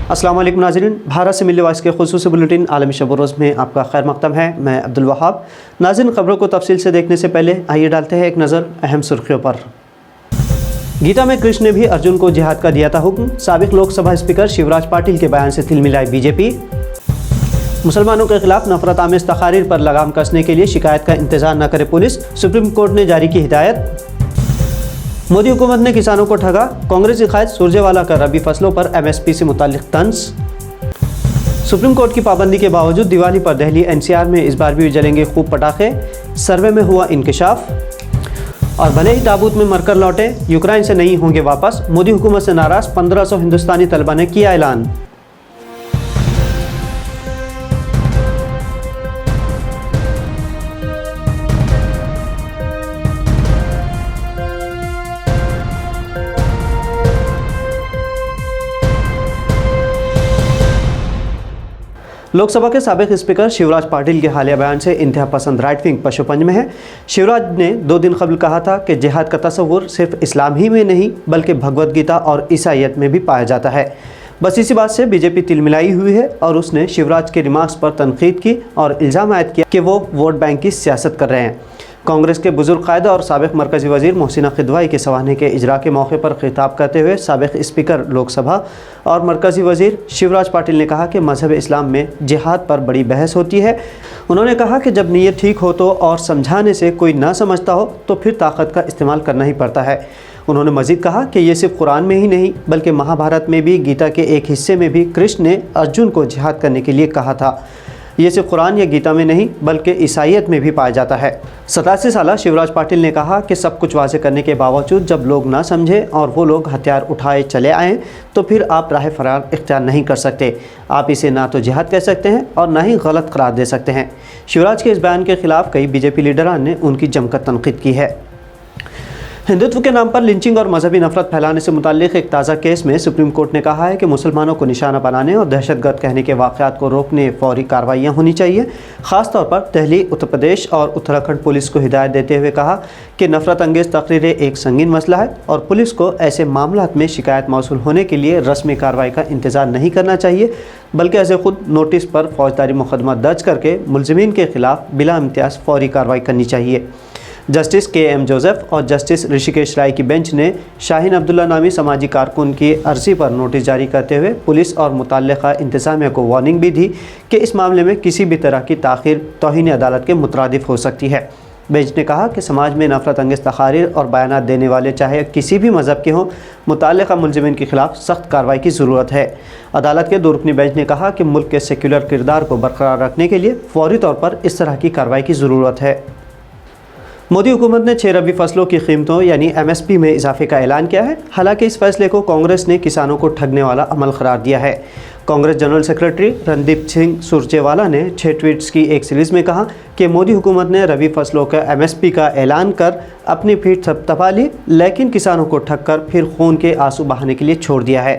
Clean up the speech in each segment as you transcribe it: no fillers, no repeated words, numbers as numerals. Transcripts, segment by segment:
अस्सलाम वालेकुम नाज़रीन, भारत से मिलने वाइस के खुसूसी बुलेटिन आलमी शब रोज़ में आपका खैर मक़दम है। मैं अब्दुल वहाब। नाज़रीन, खबरों को तफसील से देखने से पहले आइए डालते हैं एक नज़र अहम सुर्खियों पर। गीता में कृष्ण ने भी अर्जुन को जिहाद का दिया था हुक्म। साबिक लोकसभा स्पीकर शिवराज पाटिल के बयान से तिलमिलाई बीजेपी। मुसलमानों के खिलाफ नफरत आमेज तकारीर पर लगाम कसने के लिए शिकायत का इंतजार न करे पुलिस, सुप्रीम कोर्ट ने जारी की हिदायत। मोदी हुकूमत ने किसानों को ठगा, कांग्रेसी कायद सुरजेवाला का रबी फसलों पर MSP से मुताल्लिक तंज। सुप्रीम कोर्ट की पाबंदी के बावजूद दिवाली पर दिल्ली NCR में इस बार भी जलेंगे खूब पटाखे, सर्वे में हुआ इंकशाफ। और भले ही ताबूत में मरकर लौटे, यूक्रेन से नहीं होंगे वापस, मोदी हुकूमत से नाराज 1500 हिंदुस्तानी तलबा ने किया ऐलान। लोकसभा के साबिक स्पीकर शिवराज पाटिल के हालिया बयान से इंतहा पसंद राइट विंग पशुपंज में है। शिवराज ने 2 दिन कबल कहा था कि जिहाद का तस्वुर सिर्फ इस्लाम ही में नहीं बल्कि भगवद गीता और ईसाईयत में भी पाया जाता है। बस इसी बात से बीजेपी तिलमिलाई हुई है और उसने शिवराज के रिमार्क्स पर तनकीद की और इल्ज़ाम आयद किया कि वो वोट बैंक की सियासत कर रहे हैं। कांग्रेस के बुजुर्ग कायदा और साबिक मरकज़ी वज़ीर मोहसिना खिदवाई के सवाने के इजरा के मौके पर खिताब करते हुए साबिक स्पीकर लोकसभा और मरकज़ी वज़ीर शिवराज पाटिल ने कहा कि मज़हब इस्लाम में जिहाद पर बड़ी बहस होती है। उन्होंने कहा कि जब नीयत ठीक हो तो और समझाने से कोई ना समझता हो तो फिर ताकत का इस्तेमाल करना ही पड़ता है। उन्होंने मज़ीद कहा कि ये सिर्फ कुरान में ही नहीं बल्कि महाभारत में भी गीता के एक हिस्से में भी कृष्ण ने अर्जुन को जिहाद करने के लिए कहा था। ये सिर्फ कुरान या गीता में नहीं बल्कि ईसाईयत में भी पाया जाता है। 87 साल शिवराज पाटिल ने कहा कि सब कुछ वाज़े करने के बावजूद जब लोग ना समझें और वो लोग हथियार उठाए चले आएँ तो फिर आप राह फरार इख्तियार नहीं कर सकते। आप इसे ना तो जिहाद कह सकते हैं और ना ही गलत करार दे सकते हैं। शिवराज के इस बयान के खिलाफ कई बीजेपी लीडरान ने उनकी जमकर तनकीद की है। हिंदुत्व के नाम पर लिंचिंग और मजहबी नफरत फैलाने से मुताल्लिक एक ताज़ा केस में सुप्रीम कोर्ट ने कहा है कि मुसलमानों को निशाना बनाने और दहशतगर्द कहने के वाक़यात को रोकने फौरी कार्रवाइयाँ होनी चाहिए। ख़ासतौर पर दिल्ली, उत्तर प्रदेश और उत्तराखंड पुलिस को हिदायत देते हुए कहा कि नफरत अंगेज़ तकरीरें एक संगीन मसला है और पुलिस को ऐसे मामलात में शिकायत मौसूल होने के लिए रस्मी कार्रवाई का इंतज़ार नहीं करना चाहिए बल्कि ऐसे खुद नोटिस पर फौजदारी मुकदमा दर्ज करके मुलज़िमीन के खिलाफ बिला इम्तियाज़ फौरी कार्रवाई करनी चाहिए। जस्टिस KM जोसेफ और जस्टिस ऋषिकेश राय की बेंच ने शाहीन अब्दुल्ला नामी समाजी कारकुन की अर्जी पर नोटिस जारी करते हुए पुलिस और मुतल्लिका इंतज़ामिया को वार्निंग भी दी कि इस मामले में किसी भी तरह की ताख़ीर तौहीन अदालत के मुतरादिफ हो सकती है। बेंच ने कहा कि समाज में नफरत अंगेज़ तकारीर और बयानात देने वाले चाहे किसी भी मज़हब के हों, मुतल्लिका मुलज़िमीन के खिलाफ सख्त कार्रवाई की ज़रूरत है। अदालत के 2 रुकनी बेंच ने कहा कि मुल्क के सेक्युलर किरदार को बरकरार रखने के लिए फौरी तौर पर इस तरह की कार्रवाई की ज़रूरत है। मोदी हुकूमत ने 6 रबी फसलों की कीमतों यानी MSP में इजाफे का ऐलान किया है। हालांकि इस फैसले को कांग्रेस ने किसानों को ठगने वाला अमल करार दिया है। कांग्रेस जनरल सेक्रेटरी रणदीप सिंह सुरजेवाला ने 6 ट्वीट्स की एक सीरीज़ में कहा कि मोदी हुकूमत ने रबी फसलों का MSP का ऐलान कर अपनी पीठ थपथपा ली, लेकिन किसानों को ठग कर फिर खून के आंसू बहाने के लिए छोड़ दिया है।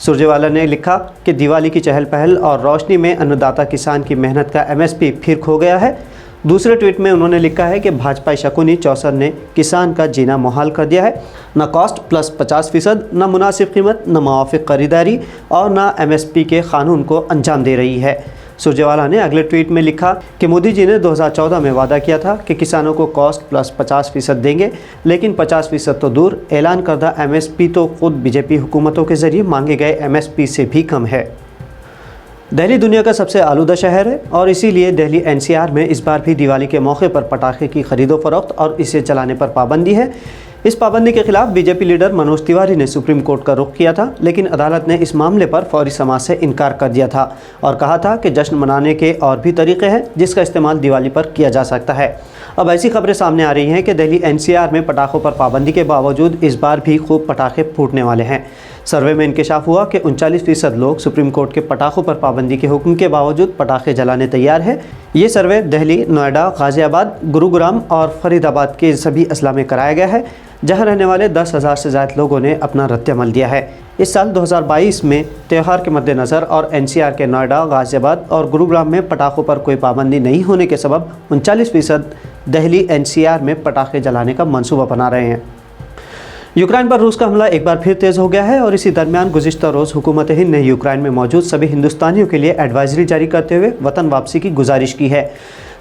सुरजेवाला ने लिखा कि दिवाली की चहल पहल और रोशनी में अन्नदाता किसान की मेहनत का MSP फिर खो गया है। दूसरे ट्वीट में उन्होंने लिखा है कि भाजपा शकुनी चौसर ने किसान का जीना मुहाल कर दिया है। न कॉस्ट प्लस 50%, न मुनासिब कीमत, न मुआफ़िक खरीदारी और न MSP के कानून को अंजाम दे रही है। सुरजेवाला ने अगले ट्वीट में लिखा कि मोदी जी ने 2014 में वादा किया था कि किसानों को कॉस्ट प्लस 50% देंगे, लेकिन 50% तो दूर, ऐलान करदा MSP तो खुद BJP हुकूमतों के ज़रिए मांगे गए MSP से भी कम है। दिल्ली दुनिया का सबसे आलूदा शहर है और इसीलिए दिल्ली NCR में इस बार भी दिवाली के मौके पर पटाखे की खरीदो फरोख्त और इसे चलाने पर पाबंदी है। इस पाबंदी के खिलाफ बीजेपी लीडर मनोज तिवारी ने सुप्रीम कोर्ट का रुख किया था, लेकिन अदालत ने इस मामले पर फौरी समाअत से इनकार कर दिया था और कहा था कि जश्न मनाने के और भी तरीक़े हैं जिसका इस्तेमाल दिवाली पर किया जा सकता है। अब ऐसी खबरें सामने आ रही हैं कि दिल्ली NCR में पटाखों पर पाबंदी के बावजूद इस बार भी खूब पटाखे फूटने वाले हैं। सर्वे में इंकशाफ हुआ कि 39% लोग सुप्रीम कोर्ट के पटाखों पर पाबंदी के हुक्म के बावजूद पटाखे जलाने तैयार है। ये सर्वे दिल्ली, नोएडा, गाज़ियाबाद, गुरुग्राम और फरीदाबाद के सभी अजला में कराया गया है, जहां रहने वाले 10,000 से ज़्यादा लोगों ने अपना रद्द-ए-अमल दिया है। इस साल 2022 में त्यौहार के मद्देनज़र और NCR के नोएडा, गाज़ियाबाद और गुरुग्राम में पटाखों पर कोई पाबंदी नहीं होने के सबब 39% दिल्ली NCR में पटाखे जलाने का मंसूबा बना रहे हैं। यूक्रेन पर रूस का हमला एक बार फिर तेज़ हो गया है और इसी दरमियान गुज़िश्ता रोज़ हुकूमत हिंद ने यूक्रेन में मौजूद सभी हिंदुस्तानियों के लिए एडवाइजरी जारी करते हुए वतन वापसी की गुजारिश की है।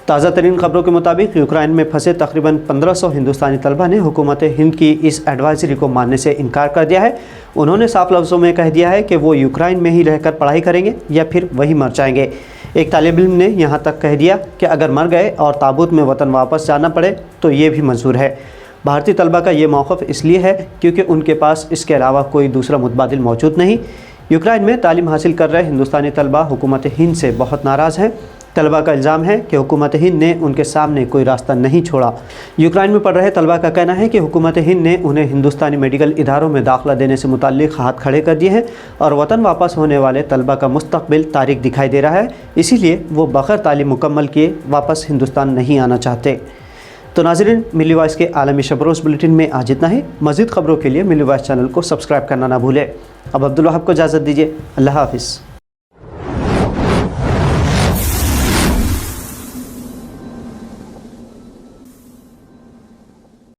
ताज़ा तरीन खबरों के मुताबिक यूक्रेन में फंसे तकरीबन 1500 हिंदुस्तानी तलबा ने हुकूमत हिंद की इस एडवाइजरी को मानने से इनकार कर दिया है। उन्होंने साफ लफ्ज़ों में कह दिया है कि वो यूक्रेन में ही रहकर पढ़ाई करेंगे या फिर वहीं मर जाएंगे। एक तालिब इल्म ने यहाँ तक कह दिया कि अगर मर गए और ताबूत में वतन वापस जाना पड़े तो ये भी मंजूर है। भारतीय तलबा का ये मौक़िफ़ इसलिए है क्योंकि उनके पास इसके अलावा कोई दूसरा मुतबादिल मौजूद नहीं। यूक्रेन में तालीम हासिल कर रहे हिंदुस्तानी तलबा हुकूमत हिंद से बहुत नाराज़ हैं। तलबा का इल्ज़ाम है कि हुकूमत हिंद ने उनके सामने कोई रास्ता नहीं छोड़ा। यूक्रेन में पढ़ रहे तलबा का कहना है कि हुकूमत हिंद ने उन्हें हिंदुस्तानी मेडिकल इदारों में दाखिला देने से मुताल्लिक़ हाथ खड़े कर दिए हैं और वतन वापस होने वाले तलबा का मुस्तक़बिल तारीक दिखाई दे रहा है। इसीलिए वो बग़ैर तालीम मुकम्मल किए वापस हिंदुस्तान नहीं आना चाहते। तो नाज़रीन, मिल्ली वॉइस के आलमी शब-रोज़ बुलेटिन में आज इतना ही। मज़ीद ख़बरों के लिए मिल्ली वॉइस चैनल को सब्सक्राइब करना ना भूलें। अब अब्दुल वहाब को इजाज़त दीजिए। अल्लाह हाफ़िज़।